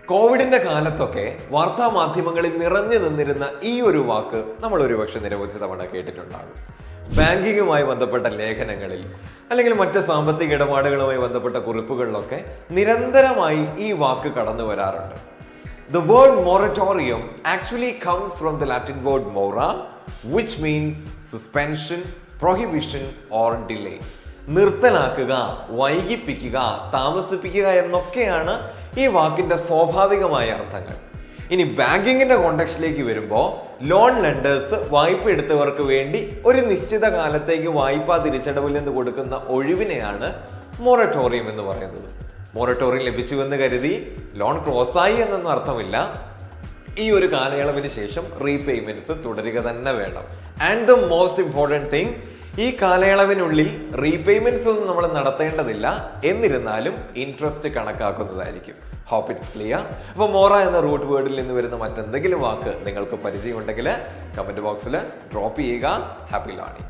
കോവിഡിന്റെ കാലത്തൊക്കെ വാർത്താ മാധ്യമങ്ങളിൽ നിറഞ്ഞു നിന്നിരുന്ന ഈ ഒരു വാക്ക് നമ്മൾ ഒരുപക്ഷെ നിരവധി തവണ കേട്ടിട്ടുണ്ടാകും. ബാങ്കിങ്ങുമായി ബന്ധപ്പെട്ട ലേഖനങ്ങളിൽ അല്ലെങ്കിൽ മറ്റ് സാമ്പത്തിക ഇടപാടുകളുമായി ബന്ധപ്പെട്ട കുറിപ്പുകളിലൊക്കെ നിരന്തരമായി ഈ വാക്ക് കടന്നു വരാറുണ്ട്. The word moratorium actually comes from the Latin word mora, which means suspension, prohibition or delay. നിർത്തലാക്കുക, വൈകിപ്പിക്കുക, താമസിപ്പിക്കുക എന്നൊക്കെയാണ് ഈ വാക്കിന്റെ സ്വാഭാവികമായ അർത്ഥങ്ങൾ. ഇനി ബാങ്കിങ്ങിന്റെ കോണ്ടെക്സ്റ്റിലേക്ക് വരുമ്പോൾ ലോൺ ലെൻഡേഴ്സ് വായ്പ എടുത്തവർക്ക് വേണ്ടി ഒരു നിശ്ചിത കാലത്തേക്ക് വായ്പാ തിരിച്ചടവിൽ നിന്ന് കൊടുക്കുന്ന ഒഴിവിനെയാണ് മൊറട്ടോറിയം എന്ന് പറയുന്നത്. മൊറട്ടോറിയം ലഭിച്ചുവെന്ന് കരുതി ലോൺ ക്ലോസ് ആയി എന്നൊന്നും അർത്ഥമില്ല. ഈ ഒരു കാലയളവിന് ശേഷം റീപേയ്മെന്റ്സ് തുടരുക തന്നെ വേണം. And the most important thing, ഈ കാലയളവിനുള്ളിൽ റീപേയ്മെന്റ്സ് ഒന്നും നമ്മൾ നടത്തേണ്ടതില്ല. എന്നിരുന്നാലും ഇൻട്രസ്റ്റ് കണക്കാക്കുന്നതായിരിക്കും. Hope it's clear. അപ്പോൾ മോറ എന്ന റൂട്ട് വേർഡിൽ നിന്ന് വരുന്ന മറ്റെന്തെങ്കിലും വാക്ക് നിങ്ങൾക്ക് പരിചയമുണ്ടെങ്കിൽ കമന്റ് ബോക്സിൽ ഡ്രോപ്പ് ചെയ്യുക. Happy learning.